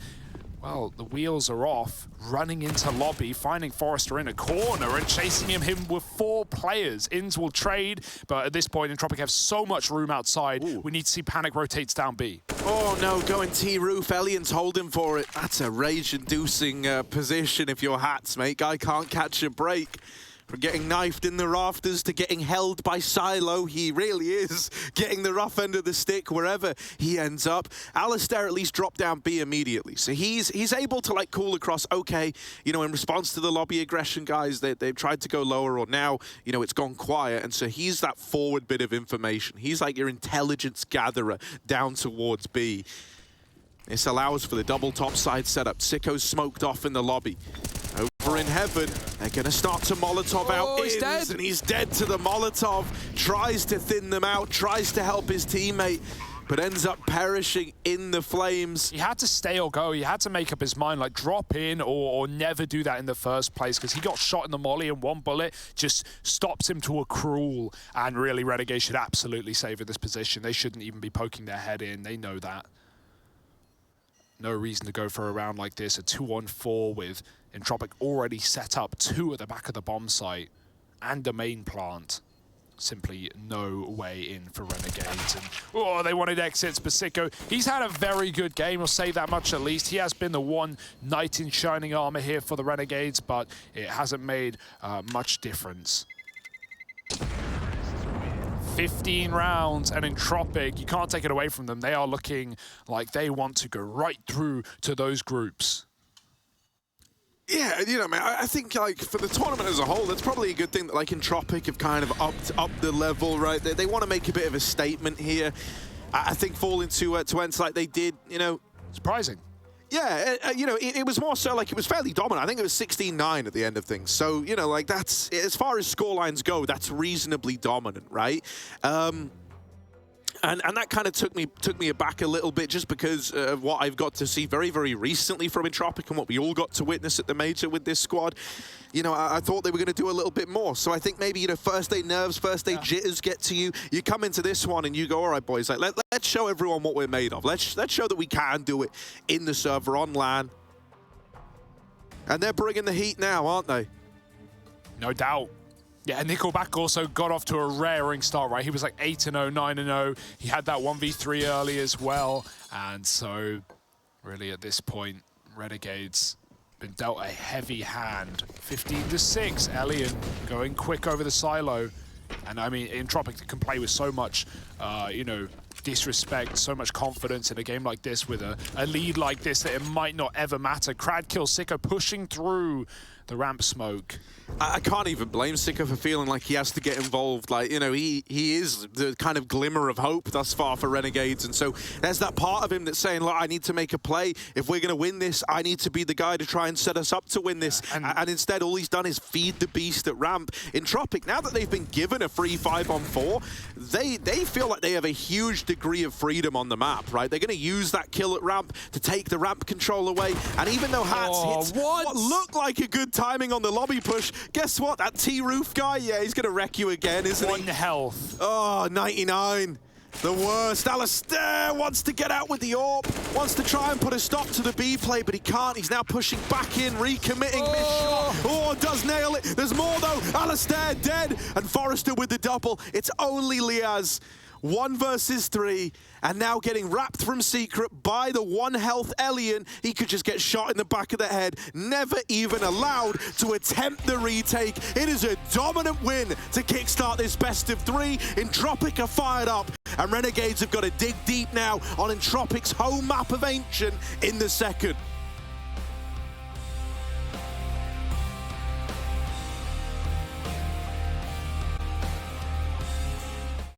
well, the wheels are off. Running into lobby, finding Forrester in a corner and chasing him with 4 players. Ins will trade, but at this point, Entropiq have so much room outside. Ooh. We need to see Panic rotates down B. Oh no, going T-roof. Elian's holding for it. That's a rage-inducing position if you're Hats, mate. Guy can't catch a break. From getting knifed in the rafters to getting held by Silo, he really is getting the rough end of the stick wherever he ends up. Alistair at least dropped down B immediately, so he's able to like cool across. Okay, you know, in response to the lobby aggression, guys, they've tried to go lower, or now, you know, it's gone quiet, and so he's that forward bit of information. He's like your intelligence gatherer down towards B. This allows for the double top side setup. Sicko's smoked off in the lobby. Over in heaven, they're going to start to Molotov out Ins, and he's dead to the Molotov. Tries to thin them out, tries to help his teammate, but ends up perishing in the flames. He had to stay or go. He had to make up his mind, like drop in or never do that in the first place, because he got shot in the molly and one bullet just stops him to a cruel. And really, Renegade should absolutely save in this position. They shouldn't even be poking their head in. They know that. No reason to go for a round like this. A 2-on-4 with Entropiq already set up 2 at the back of the bomb site and a main plant. Simply no way in for Renegades. And oh, they wanted exits, but Sicko, he's had a very good game, I'll say that much at least. He has been the one knight in shining armor here for the Renegades, but it hasn't made much difference. 15 rounds, and Entropiq, you can't take it away from them. They are looking like they want to go right through to those groups. Yeah, you know, man, I think, like, for the tournament as a whole, that's probably a good thing that, like, Entropiq have kind of upped the level, right? They want to make a bit of a statement here. I think falling to ends like they did, you know... Surprising. Yeah, you know, it was more so like it was fairly dominant. I think it was 16-9 at the end of things. So, you know, like that's, as far as scorelines go, that's reasonably dominant, right? And that kind of took me aback a little bit, just because of what I've got to see very, very recently from Entropiq and what we all got to witness at the major with this squad. You know, I thought they were going to do a little bit more. So I think maybe, you know, first day nerves, first day jitters get to you. You come into this one and you go, all right, boys, like let's show everyone what we're made of. Let's show that we can do it in the server on LAN. And they're bringing the heat now, aren't they? No doubt. Yeah, Nickelback also got off to a raring start, right? He was like 8-0, 9-0. He had that 1v3 early as well. And so, really at this point, Renegades been dealt a heavy hand. 15-6, Elian going quick over the silo. And I mean, Entropiq can play with so much, you know, disrespect, so much confidence in a game like this with a lead like this that it might not ever matter. Crad kill Sicko pushing through the ramp smoke. I can't even blame Sicko for feeling like he has to get involved. Like, you know, he is the kind of glimmer of hope thus far for Renegades. And so there's that part of him that's saying, look, I need to make a play. If we're going to win this, I need to be the guy to try and set us up to win this. Yeah, and instead, all he's done is feed the beast at ramp. Entropiq, now that they've been given a free 5-on-4, they feel like they have a huge degree of freedom on the map, right? They're going to use that kill at ramp to take the ramp control away. And even though Hats hits what looked like a good timing on the lobby push, guess what? That T-Roof guy, yeah, he's going to wreck you again, isn't he? 1 health. Oh, 99. The worst. Alistair wants to get out with the AWP, wants to try and put a stop to the B play, but he can't. He's now pushing back in, recommitting this shot. Oh, does nail it. There's more, though. Alistair dead. And Forrester with the double. It's only Liaz. 1 versus 3, and now getting wrapped from Secret by the 1 health Elian. He could just get shot in the back of the head, never even allowed to attempt the retake. It is a dominant win to kickstart this best of 3. Entropiq are fired up, and Renegades have got to dig deep now on Entropiq's home map of Ancient in the second.